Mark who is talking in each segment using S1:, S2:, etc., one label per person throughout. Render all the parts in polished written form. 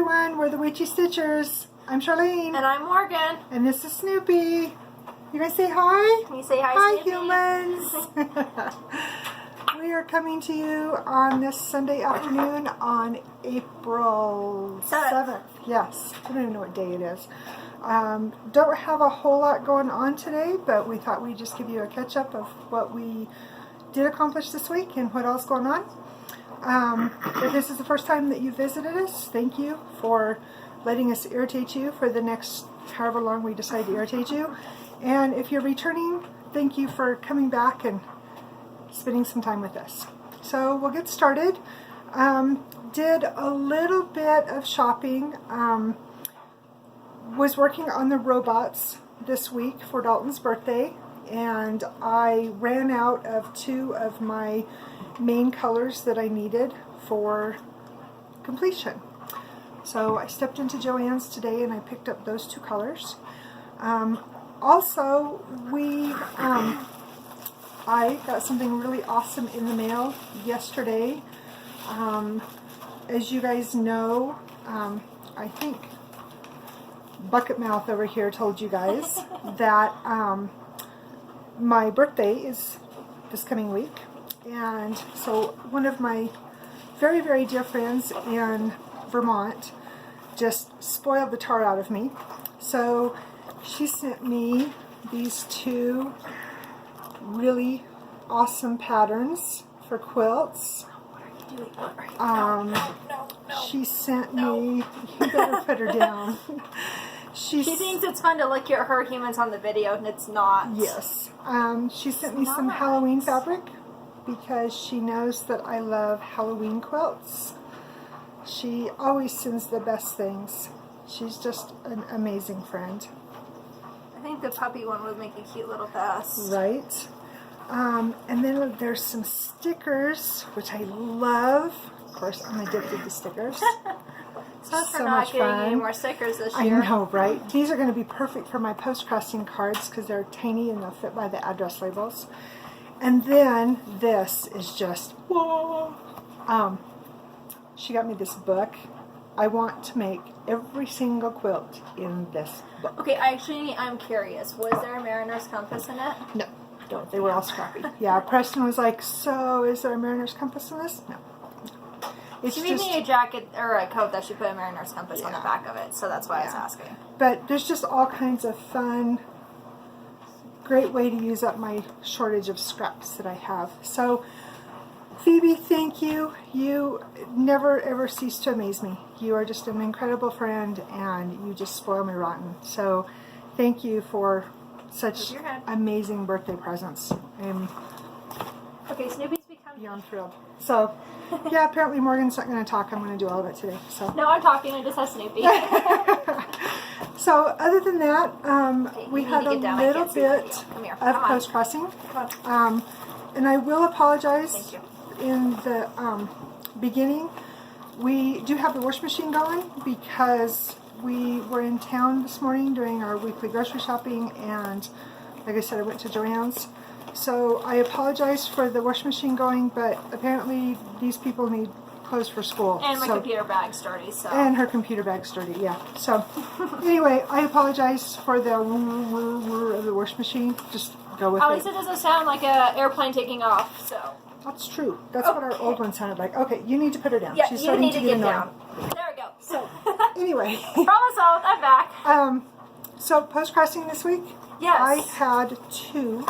S1: everyone, we're the Witchy Stitchers. I'm Charlene.
S2: And I'm Morgan.
S1: And this is Snoopy. You guys say hi?
S2: Can you say hi,
S1: Hi,
S2: Snoopy?
S1: humans. We are coming to you on this Sunday afternoon on April 7th. Yes, I don't even know what day it is. Don't have a whole lot going on today, but we thought we'd just give you a catch-up of what we did accomplish this week and what else going on. If this is the first time that you visited us, thank you for letting us irritate you for the next however long we decide to irritate you. And if you're returning, thank you for coming back and spending some time with us. So we'll get started. Did a little bit of shopping. Was working on the robots this week for Dalton's birthday, and I ran out of two of my main colors that I needed for completion. So I stepped into Joann's today and I picked up those two colors. Also, I got something really awesome in the mail yesterday. As you guys know, I think Bucket Mouth over here told you guys that my birthday is this coming week, and so one of my very, very dear friends in Vermont just spoiled the tar out of me. So she sent me these two really awesome patterns for quilts. She sent me, you better put her down. She
S2: thinks it's fun to look at her humans on the video, and it's not.
S1: Yes. She sent me some Halloween fabric because she knows that I love Halloween quilts. She always sends the best things. She's just an amazing friend.
S2: I think the puppy one would make a cute little vest.
S1: Right. And then there's some stickers, which I love. Of course, I'm addicted to stickers.
S2: So not getting any more stickers this year.
S1: I know, right? These are going to be perfect for my post-crossing cards because they're tiny and they'll fit by the address labels. And then this is just, whoa! She got me this book. I want to make every single quilt in this book.
S2: Okay, I'm curious. Was there a mariner's compass in it?
S1: No, don't. They were all scrappy. Yeah, Preston was like, so is there a mariner's compass in this? No. It's
S2: she made me a jacket or a coat that she put a mariner's compass on the back of it, so that's why I was asking.
S1: But there's just all kinds of fun, great way to use up my shortage of scraps that I have. So, Phoebe, thank you. You never ever cease to amaze me. You are just an incredible friend, and you just spoil me rotten. So, thank you for such amazing birthday presents.
S2: Okay, Snoopy's become
S1: beyond thrilled. So, yeah, apparently Morgan's not going to talk. I'm going to do all of it today. So.
S2: No, I'm talking. I just have Snoopy.
S1: So, other than that, we had a little bit of post-crossing. And I will apologize in the beginning. We do have the wash machine going because we were in town this morning doing our weekly grocery shopping, and like I said, I went to Joann's. So I apologize for the wash machine going, but apparently these people need clothes for school.
S2: And my computer bag's dirty, so.
S1: And her computer bag's dirty, yeah. So anyway, I apologize for the of the wash machine. Just go with it.
S2: At least it doesn't sound like an airplane taking off, so.
S1: That's true. That's what our old one sounded like. Okay, you need to put her down.
S2: Yeah,
S1: she's starting to get annoying.
S2: Down. There we go.
S1: So anyway.
S2: Problem solved. I'm back.
S1: So post-crossing this week?
S2: Yes.
S1: I had two.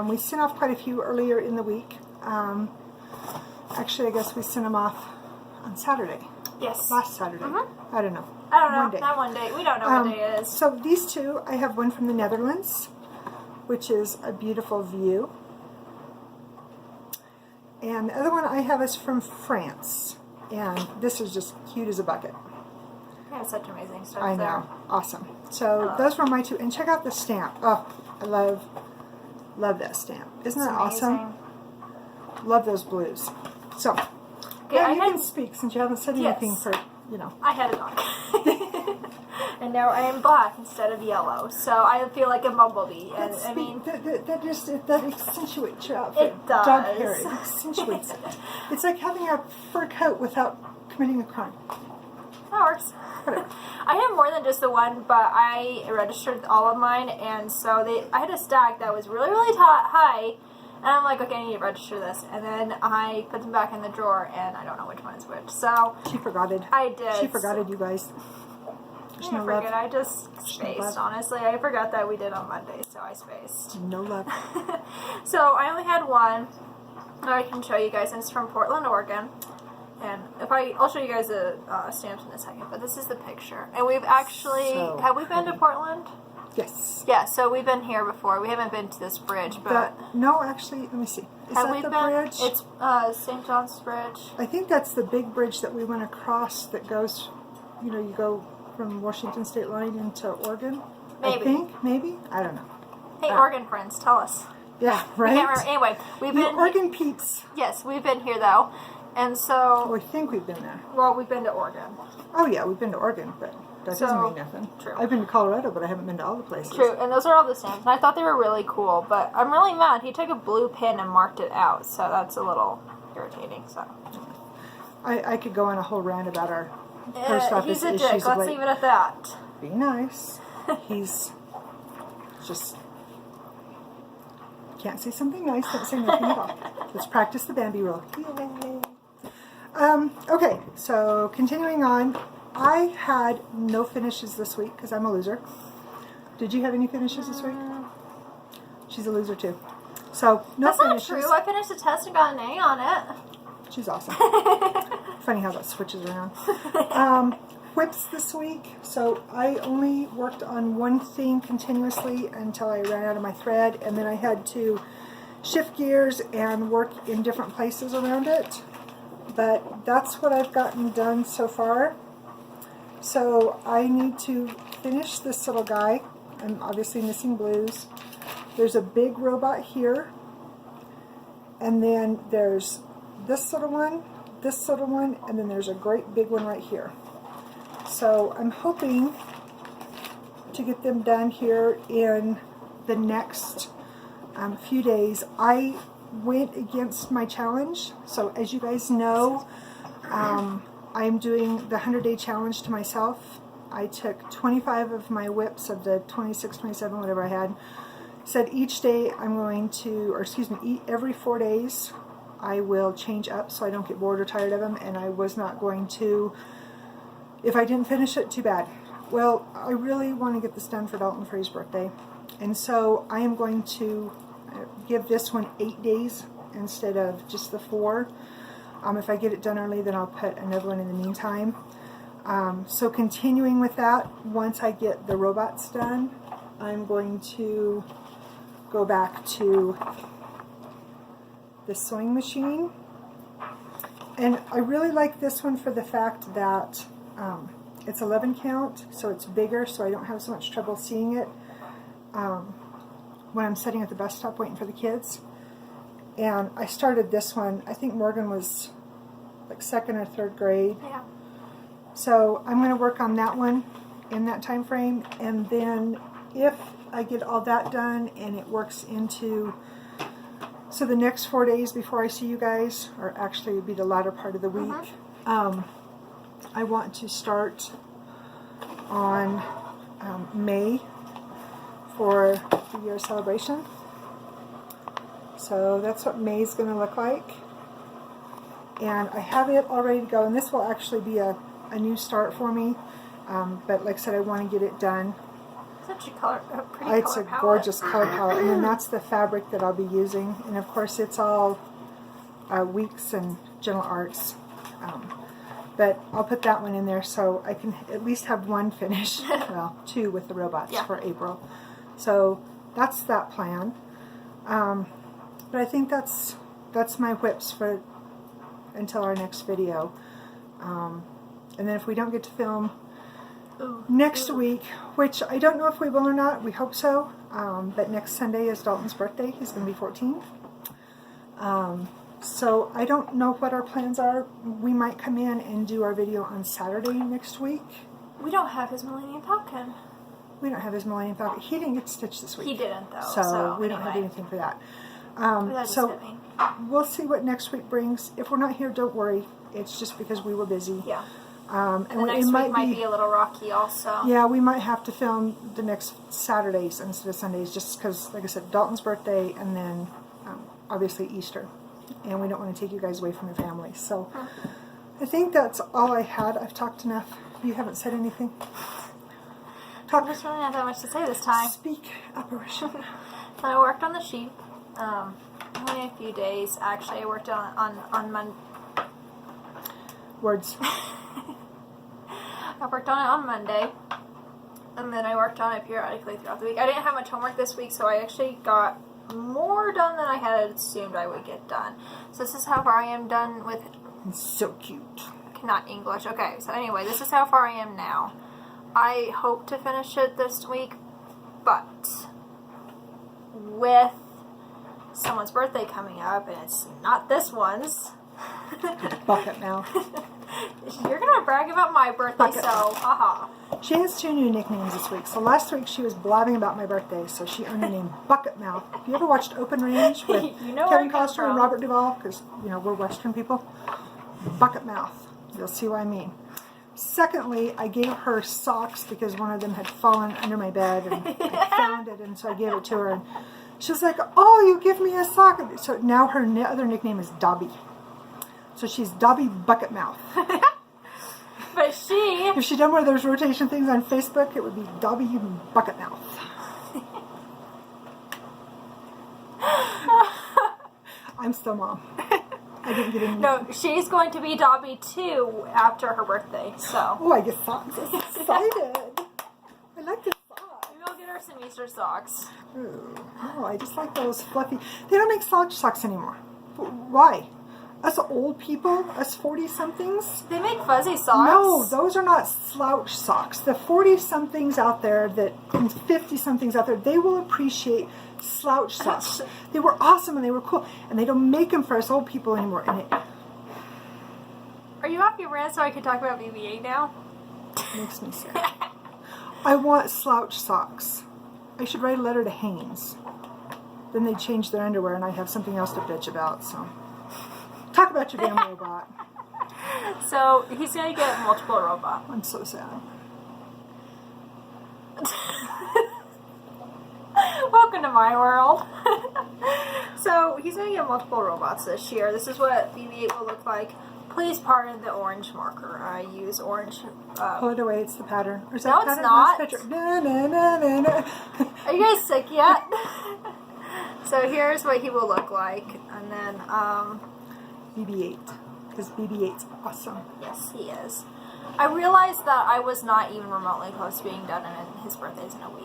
S1: We sent off quite a few earlier in the week. Actually, I guess we sent them off on Saturday.
S2: Yes.
S1: Last Saturday. I don't know.
S2: I don't know.
S1: One day.
S2: Not one day. We don't know what day it is.
S1: So these two, I have one from the Netherlands, which is a beautiful view. And the other one I have is from France. And this is just cute as a bucket.
S2: Yeah, such amazing stuff.
S1: I know.
S2: There.
S1: Awesome. So those were my two. And check out the stamp. Oh, I love that stamp. Isn't that awesome? Love those blues. So, yeah, you can speak since you haven't said anything for, you know.
S2: I had it on. And now I am black instead of yellow, so I feel like a bumblebee. And I mean,
S1: that accentuates your outfit.
S2: It does.
S1: Dog hair, it accentuates it. It's like having a fur coat without committing a crime.
S2: That works. I have more than just the one, but I registered all of mine, and so I had a stack that was really, really high, and I'm like, okay, I need to register this, and then I put them back in the drawer, and I don't know which one is which, so...
S1: She forgot it.
S2: I did.
S1: She forgot it, you guys.
S2: I didn't forget, I just spaced, honestly. I forgot that we did on Monday, so I spaced.
S1: No love.
S2: So I only had one that I can show you guys, and it's from Portland, Oregon. And I'll show you guys the stamps in a second, but this is the picture. And we've actually, have we been to Portland?
S1: Yes.
S2: Yeah, so we've been here before. We haven't been to this bridge, but...
S1: No, actually, let me see. Is that the bridge?
S2: It's St. John's Bridge.
S1: I think that's the big bridge that we went across that goes, you know, you go from Washington State line into Oregon.
S2: Maybe.
S1: I think, maybe? I don't know.
S2: Hey, Oregon friends, tell us.
S1: Yeah, right?
S2: I can't remember. Anyway, we've been...
S1: Oregon peeps.
S2: Yes, we've been here, though. And so...
S1: Oh, I think we've been there.
S2: Well, we've been to Oregon.
S1: Oh, yeah, we've been to Oregon, but that doesn't mean nothing.
S2: True.
S1: I've been to Colorado, but I haven't been to all the places.
S2: True, and those are all the stamps. And I thought they were really cool, but I'm really mad. He took a blue pen and marked it out, so that's a little irritating, so...
S1: I could go on a whole rant about our post office
S2: he's a
S1: issues.
S2: dick. Let's leave it at that.
S1: Be nice. He's just... Can't say something nice, don't say nothing at all. Let's practice the Bambi rule. Yay! Okay, so continuing on, I had no finishes this week because I'm a loser. Did you have any finishes this week? She's a loser too. So, no finishes.
S2: That's not true. I finished the test and got an A on it.
S1: She's awesome. Funny how that switches around. Whips this week. So I only worked on one theme continuously until I ran out of my thread, and then I had to shift gears and work in different places around it. But that's what I've gotten done so far. So I need to finish this little guy. I'm obviously missing blues. There's a big robot here, and then there's this little one, and then there's a great big one right here. So I'm hoping to get them done here in the next few days. I went against my challenge. So as you guys know, I'm doing the 100-day challenge to myself. I took 25 of my whips of the 26, 27, whatever I had. Said each day I'm going to, or excuse me, every 4 days I will change up so I don't get bored or tired of them, and I was not going to, if I didn't finish it, too bad. Well, I really want to get this done for Dalton for his birthday, and so I am going to give this one 8 days instead of just the 4. If I get it done early, then I'll put another one in the meantime. So continuing with that, once I get the robots done, I'm going to go back to the sewing machine. And I really like this one for the fact that it's 11 count, so it's bigger, so I don't have so much trouble seeing it when I'm sitting at the bus stop waiting for the kids. And I started this one, I think Morgan was like 2nd or 3rd grade.
S2: Yeah.
S1: So I'm going to work on that one in that time frame, and then if I get all that done and it works into, so the next 4 days before I see you guys, or actually it would be the latter part of the week, I want to start on May for the year celebration. So that's what May's going to look like. And I have it all ready to go, and this will actually be a new start for me. But like I said, I want to get it done.
S2: Such a pretty color
S1: It's a
S2: palette.
S1: gorgeous color palette, and then that's the fabric that I'll be using. And of course, it's all Weeks and Gentle Arts. But I'll put that one in there so I can at least have one finish. Well, 2 with the robots for April. So that's that plan. But I think that's my whips for until our next video. And then if we don't get to film next week, which I don't know if we will or not, we hope so, but next Sunday is Dalton's birthday. He's going to be 14. So I don't know what our plans are. We might come in and do our video on Saturday next week.
S2: We don't have his Millennium Falcon.
S1: We don't have his Millennium Falcon. He didn't get stitched this week.
S2: He didn't, though.
S1: So we don't have anything for that.
S2: That's
S1: So
S2: fitting.
S1: we'll see what next week brings. If we're not here, don't worry. It's just because we were busy.
S2: Yeah.
S1: And
S2: the next week might be a little rocky also.
S1: Yeah, we might have to film the next Saturdays instead of Sundays just because, like I said, Dalton's birthday and then obviously Easter. And we don't want to take you guys away from your family. So I think that's all I had. I've talked enough. You haven't said anything.
S2: There's really not that much to say this time.
S1: Speak, apparition.
S2: So I worked on the sheep. Only a few days. Actually, I worked on Monday.
S1: Words.
S2: I worked on it on Monday, and then I worked on it periodically throughout the week. I didn't have much homework this week, so I actually got more done than I had assumed I would get done. So this is how far I am done with...
S1: It's so cute.
S2: Not English. Okay, so anyway, this is how far I am now. I hope to finish it this week, but with someone's birthday coming up, and it's not this one's.
S1: Bucket mouth.
S2: You're gonna brag about my birthday,
S1: Bucket.
S2: so haha.
S1: She has 2 new nicknames this week. So last week she was blabbing about my birthday, so she earned the name Bucket Mouth. Have you ever watched Open Range with
S2: You know
S1: Kevin
S2: where I come
S1: Costner and
S2: from.
S1: Robert Duvall? Because, you know, we're Western people. Bucket Mouth. You'll see what I mean. Secondly, I gave her socks because one of them had fallen under my bed and I found it, and so I gave it to her. And she was like, "Oh, you give me a sock." So now her other nickname is Dobby. So she's Dobby Bucket Mouth.
S2: But she...
S1: If she'd done one of those rotation things on Facebook, it would be Dobby Bucket Mouth. I'm still mom. I didn't get any.
S2: No, she's going to be Dobby too after her birthday, so...
S1: Oh, I get socks. I'm excited. I like the socks.
S2: Maybe I'll get her some Easter socks.
S1: Ooh. Oh, I just like those fluffy. They don't make slouch socks anymore. Why? Us old people, us 40-somethings?
S2: They make fuzzy socks.
S1: No, those are not slouch socks. The 40-somethings out there and 50-somethings out there, they will appreciate slouch socks. They were awesome and they were cool. And they don't make them for us old people anymore. And it
S2: Are you off your rant so I can talk about BB-8 now?
S1: makes me sad. I want slouch socks. I should write a letter to Hanes. Then they'd change their underwear and I'd have something else to bitch about, so... Talk about your damn robot.
S2: So, he's going to get multiple robots.
S1: I'm so sad.
S2: Welcome to my world. So, he's going to get multiple robots this year. This is what BB-8 will look like. Please pardon the orange marker. I use orange...
S1: Pull it away, it's the pattern. Or is
S2: No,
S1: that
S2: it's
S1: pattern?
S2: not.
S1: It's picture. Na, na, na, na, na.
S2: Are you guys sick yet? So, here's what he will look like. And then,
S1: BB-8. Because BB-8's awesome.
S2: yes, he is. I realized that I was not even remotely close to being done, and his birthday's in a week.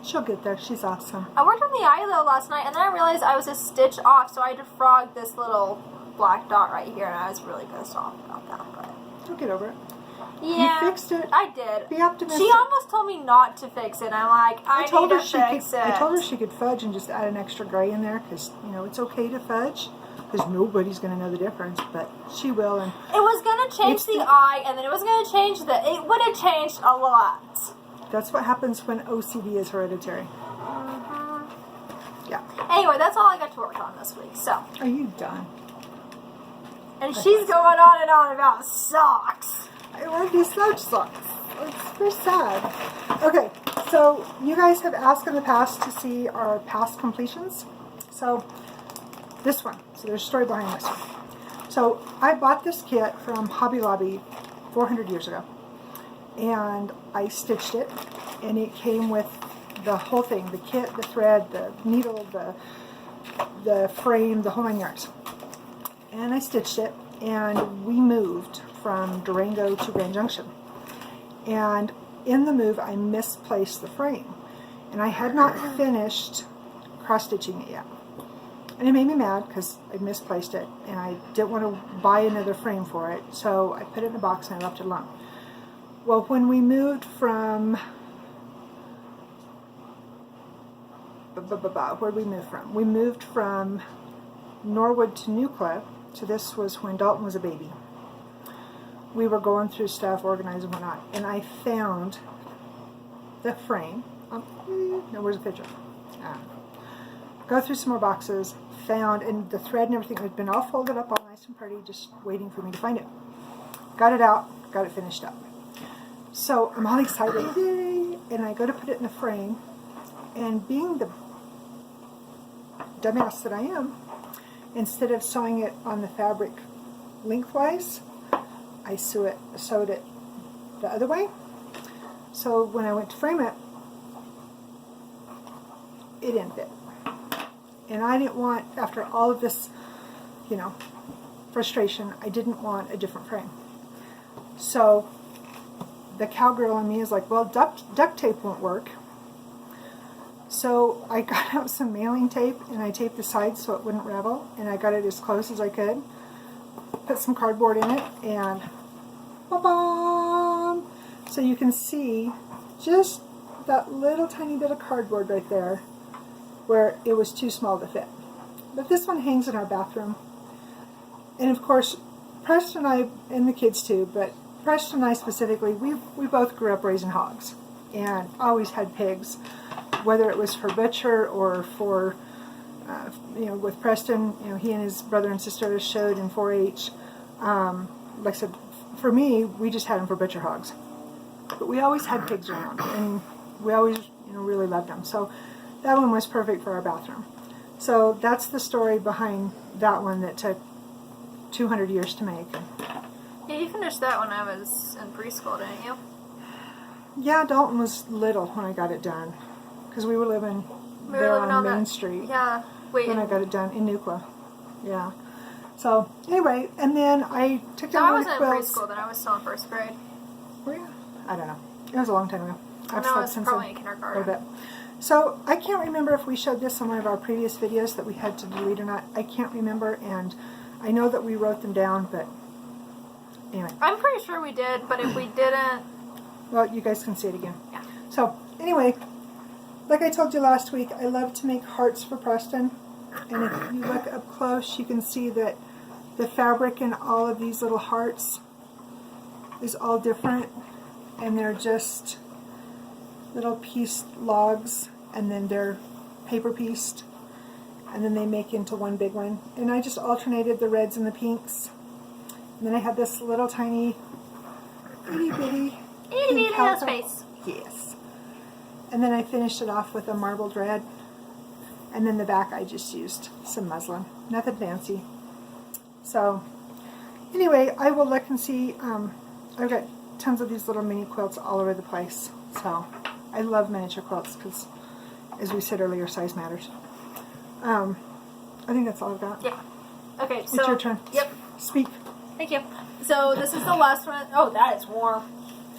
S1: She'll get there. She's awesome.
S2: I worked on the eye though last night, and then I realized I was a stitch off, so I had to frog this little black dot right here, and I was really pissed off about that. But
S1: You'll get over it.
S2: yeah,
S1: You fixed it.
S2: I did.
S1: Be optimistic.
S2: She almost told me not to fix it. I'm like, I
S1: told
S2: need
S1: her
S2: to
S1: she
S2: fix
S1: could.
S2: it.
S1: I told her she could fudge and just add an extra gray in there because you know it's okay to fudge because nobody's going to know the difference, but she will. And
S2: It was gonna change
S1: It's
S2: the
S1: the-
S2: eye, and then it was gonna change the. It would have changed a lot.
S1: that's what happens when OCD is hereditary. Yeah.
S2: Anyway, that's all I got to work on this week. So,
S1: Are you done?
S2: and she's going on and on about socks.
S1: I want these slouch socks. It's very sad. Okay, so you guys have asked in the past to see our past completions. So this one. So there's a story behind this one. So I bought this kit from Hobby Lobby 400 years ago. And I stitched it. And it came with the whole thing. The kit, the thread, the needle, the frame, the whole 9 yards. And I stitched it. And we moved from Durango to Grand Junction. And in the move, I misplaced the frame. And I had not finished cross-stitching it yet. And it made me mad because I misplaced it. And I didn't want to buy another frame for it. So I put it in a box and I left it alone. Well, when we moved from... Where did we move from? We moved from Norwood to Nucla. So this was when Dalton was a baby. We were going through stuff, organizing and whatnot, and I found the frame. No, where's the picture? Go through some more boxes, found, and the thread and everything had been all folded up, all nice and pretty, just waiting for me to find it. Got it out, got it finished up. So I'm all excited, yay! And I go to put it in a frame, and being the dumbass that I am, instead of sewing it on the fabric lengthwise, I sewed it the other way. So when I went to frame it, it didn't fit. And I didn't want, after all of this, you know, frustration, I didn't want a different frame. So the cowgirl in me is like, well, duct tape won't work. So I got out some mailing tape and I taped the sides so it wouldn't ravel, and I got it as close as I could. Put some cardboard in it, and ba-bam! So you can see just that little tiny bit of cardboard right there where it was too small to fit. But this one hangs in our bathroom. And of course, Preston and I, and the kids too, but Preston and I specifically, we both grew up raising hogs and always had pigs, whether it was for butcher or for, you know, with Preston, you know, he and his brother and sister showed in 4-H. Like I said, for me, we just had them for butcher hogs. But we always had pigs around, and we always, you know, really loved them. So that one was perfect for our bathroom. So that's the story behind that one that took 200 years to make.
S2: Yeah, you finished that when I was in preschool, didn't you?
S1: Yeah, Dalton was little when I got it done, because we were living there on Main Street.
S2: Yeah, wait.
S1: When I got it done in Nuqua. Yeah. So anyway, and then I took
S2: No,
S1: down
S2: I
S1: the
S2: wasn't in
S1: quilts.
S2: preschool then. I was still in first grade.
S1: Were you? I don't know. It was a long time ago. I've
S2: No,
S1: slept
S2: it's
S1: since
S2: probably in
S1: a
S2: kindergarten.
S1: little bit. So I can't remember if we showed this on one of our previous videos that we had to delete or not. I can't remember, and I know that we wrote them down, but anyway.
S2: I'm pretty sure we did, but if we didn't...
S1: Well, you guys can see it again.
S2: Yeah.
S1: So anyway, like I told you last week, I love to make hearts for Preston. And if you look up close, you can see that the fabric in all of these little hearts is all different, and they're just little pieced logs, and then they're paper pieced, and then they make into one big one. And I just alternated the reds and the pinks. And then I had this little tiny itty bitty pink
S2: little
S1: calico.
S2: space.
S1: Yes. And then I finished it off with a marbled red. And then the back I just used some muslin. Nothing fancy. So, anyway, I will look and see. I've got tons of these little mini quilts all over the place. So, I love miniature quilts because, as we said earlier, size matters. I think that's all I've got.
S2: Yeah. Okay, so...
S1: It's your turn.
S2: Yep.
S1: Speak.
S2: Thank you. So this is the last one. Oh, that is warm.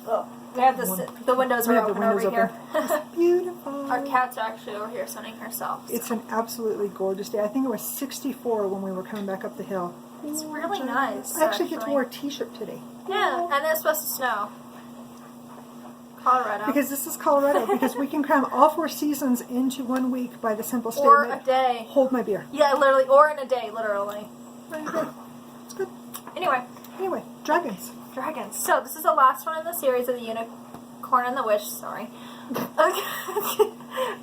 S2: Ugh. We have this. The windows are open over here.
S1: It's beautiful.
S2: Our cat's actually over here sunning herself. So.
S1: It's an absolutely gorgeous day. I think it was 64 when we were coming back up the hill.
S2: It's really nice.
S1: I actually get to wear a t-shirt today.
S2: Yeah, and it's supposed to snow. Colorado.
S1: Because this is Colorado. Because we can cram all 4 seasons into 1 week by the simple
S2: or
S1: statement.
S2: a day.
S1: Hold my beer.
S2: Yeah, literally, or in a day, literally.
S1: It's good.
S2: Anyway,
S1: dragons.
S2: Dragons. So this is the last one in the series of the Unicorn and the Witch. Sorry. Okay.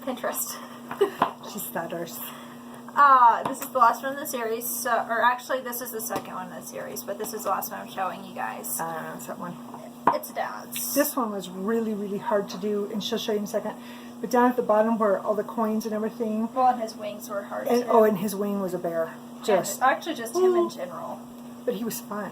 S2: Pinterest.
S1: She stutters.
S2: This is the last one in the series. So, or actually, this is the second one in the series, but this is the last one I'm showing you guys.
S1: It's that one.
S2: It's Dad's.
S1: This one was really, really hard to do, and she'll show you in a second. But down at the bottom where all the coins and everything.
S2: Well, and his wings were hard
S1: And,
S2: too.
S1: oh, and his wing was a bear. Just.
S2: And actually, just him in general.
S1: But he was fun.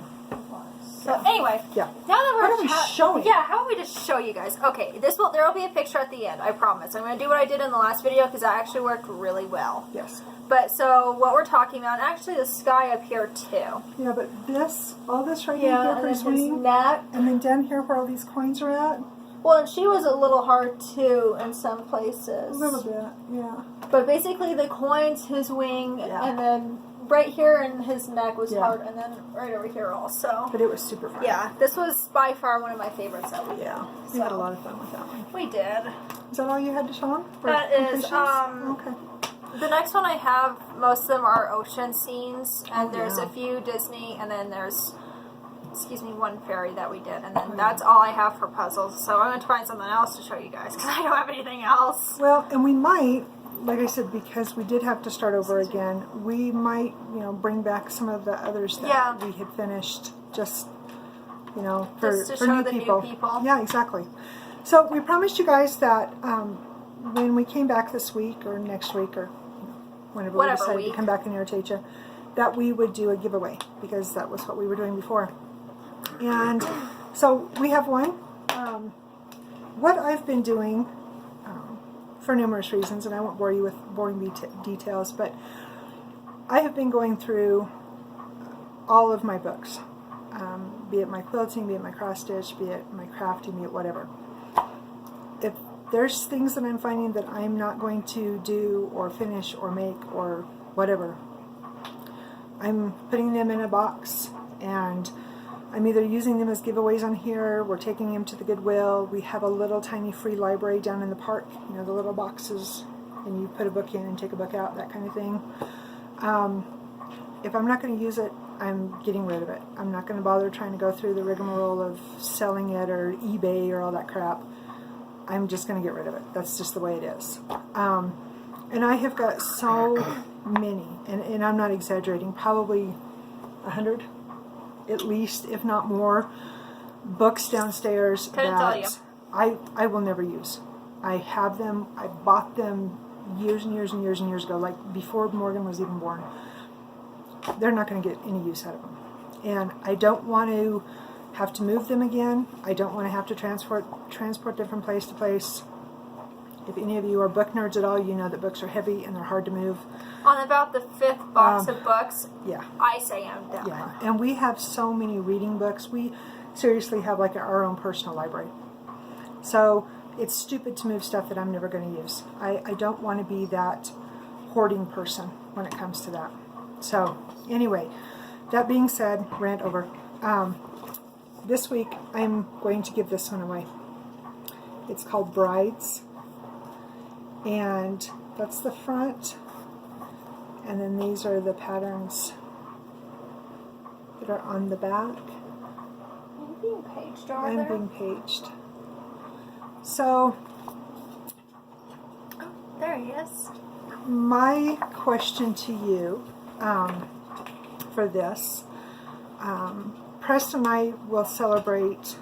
S2: So anyway,
S1: Yeah.
S2: now that we're
S1: How do we show it?
S2: Yeah, how about we just show you guys? Okay, there will be a picture at the end. I promise. I'm going to do what I did in the last video because that actually worked really well.
S1: Yes.
S2: But so what we're talking about, actually the sky up here too.
S1: Yeah, but this, all this right
S2: Yeah,
S1: here
S2: and
S1: for
S2: then
S1: his
S2: his
S1: wing,
S2: neck.
S1: and then down here where all these coins are at,
S2: Well, and she was a little hard too in some places.
S1: a little bit, yeah.
S2: But basically the coins, his wing,
S1: Yeah.
S2: and then right here in his neck was
S1: Yeah.
S2: hard, and then right over here also.
S1: But it was super fun.
S2: Yeah, this was by far one of my favorites that we did.
S1: Yeah, we had a lot of fun with that one.
S2: We did.
S1: Is that all you had to show them?
S2: That is,
S1: Okay.
S2: The next one I have, most of them are ocean scenes, and
S1: Oh,
S2: there's
S1: yeah.
S2: a few Disney, and then there's, one fairy that we did, and then
S1: Oh,
S2: that's all I have for puzzles. So I'm going to find something else to show you guys, because I don't have anything else.
S1: Well, and we might, like I said, because we did have to start over again, we might, bring back some of the others that we had finished, just, for
S2: show
S1: new people. Yeah, exactly. So we promised you guys that when we came back this week or next week or whenever we decided to come back and irritate you, that we would do a giveaway, because that was what we were doing before. And so we have one. What I've been doing, for numerous reasons, and I won't bore you with boring details, but I have been going through all of my books, be it my quilting, be it my cross stitch, be it my crafting, be it whatever. If there's things that I'm finding that I'm not going to do or finish or make or whatever, I'm putting them in a box, and I'm either using them as giveaways on here, we're taking them to the Goodwill. We have a little tiny free library down in the park, the little boxes, and you put a book in and take a book out, that kind of thing. If I'm not going to use it, I'm getting rid of it. I'm not going to bother trying to go through the rigmarole of selling it or eBay or all that crap. I'm just going to get rid of it. That's just the way it is. And I have got so many, and I'm not exaggerating, probably 100 at least, if not more, books downstairs that I will never use. I have them. I bought them years and years and years and years ago, like before Morgan was even born. They're not going to get any use out of them. And I don't want to have to move them again. I don't want to have to transport them from place to place. If any of you are book nerds at all, you know that books are heavy and they're hard to move.
S2: On about the 5th box of books,
S1: yeah,
S2: I say I'm done.
S1: Yeah, and we have so many reading books. We seriously have like our own personal library. So it's stupid to move stuff that I'm never going to use. I don't want to be that hoarding person when it comes to that. So anyway, that being said, rant over. This week I'm going to give this one away. It's called Brides. And that's the front, and then these are the patterns that are on the back.
S2: Are you being paged over there?
S1: I'm being paged. So,
S2: oh, there he is.
S1: My question to you for this, Preston and I will celebrate,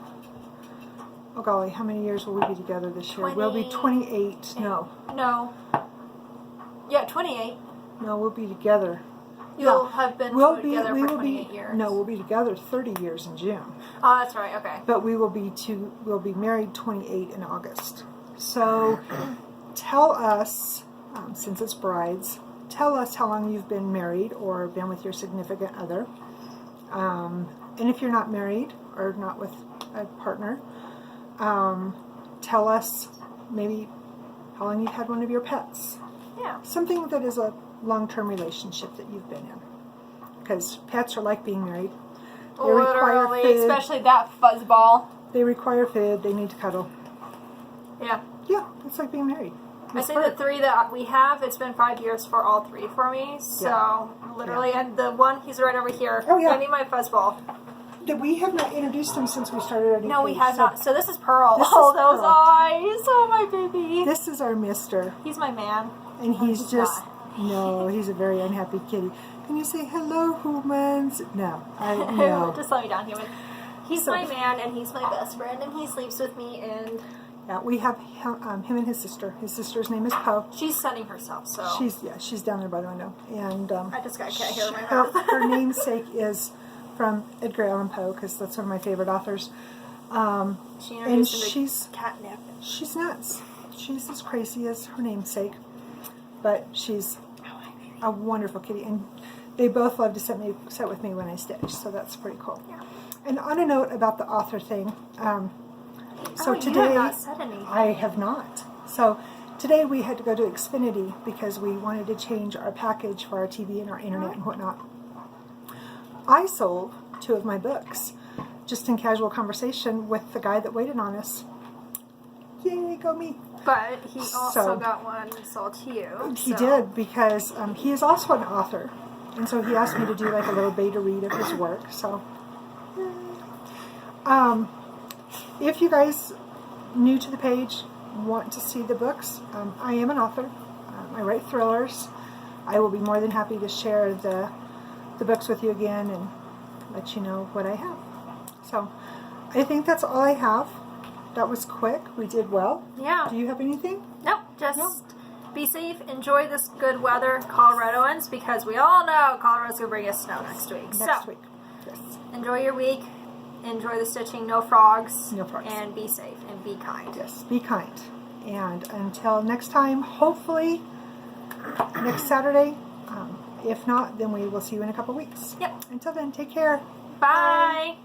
S1: oh golly, how many years will we be together this year? We'll be 28. No.
S2: Yeah, 28.
S1: No, we'll be together.
S2: You'll have been together for 28 years.
S1: No, we'll be together 30 years in June.
S2: Oh, that's right. Okay.
S1: But we'll be married 28 in August. So tell us, since it's brides, tell us how long you've been married or been with your significant other. And if you're not married or not with a partner, tell us maybe how long you've had one of your pets.
S2: Yeah.
S1: Something that is a long-term relationship that you've been in. Because pets are like being married. They
S2: Literally,
S1: require food.
S2: especially that fuzzball.
S1: They require food. They need to cuddle.
S2: Yeah.
S1: Yeah, it's like being married.
S2: I say the 3 that we have, it's been 5 years for all 3 for me. So, literally, and the one, he's right over here.
S1: Oh, yeah.
S2: I need my fuzzball.
S1: We have not introduced him since we started our new
S2: No, we
S1: page,
S2: have not. So this is Pearl.
S1: This
S2: Oh,
S1: is
S2: those
S1: Pearl.
S2: eyes. Oh, my baby.
S1: This is our mister.
S2: He's my man.
S1: And he's just,
S2: not.
S1: no, he's a very unhappy kitty. Can you say hello, humans? No. No.
S2: Just let me down, human. He's my man, and he's my best friend, and he sleeps with me, and...
S1: Yeah, we have him and his sister. His sister's name is Poe.
S2: She's sunning herself, so...
S1: She's down there by the window. And
S2: I just got a cat hair in my mouth.
S1: her namesake is from Edgar Allan Poe, because that's one of my favorite authors.
S2: She introduced him to
S1: she's
S2: catnip.
S1: She's nuts. She's as crazy as her namesake, but she's a wonderful kitty, and they both love to sit with me when I stitch, so that's pretty cool.
S2: Yeah.
S1: And on a note about the author thing, so today
S2: you have not said anything.
S1: I have not. So today we had to go to Xfinity because we wanted to change our package for our TV and our internet and whatnot. I sold 2 of my books just in casual conversation with the guy that waited on us. Yay, go me.
S2: But he also got one sold to you.
S1: He did, because he is also an author. And so he asked me to do like a little beta read of his work. So, if you guys new to the page want to see the books, I am an author. I write thrillers. I will be more than happy to share the books with you again and let you know what I have. So I think that's all I have. That was quick. We did well.
S2: Yeah.
S1: Do you have anything?
S2: Nope. Just be safe. Enjoy this good weather Coloradoans, because we all know Colorado's going to bring us snow next week.
S1: Next week. Yes.
S2: Enjoy your week. Enjoy the stitching. No frogs.
S1: No frogs.
S2: And be safe and be kind.
S1: Yes. Be kind. And until next time, hopefully next Saturday. If not, then we will see you in a couple weeks.
S2: Yep.
S1: Until then, take care.
S2: Bye.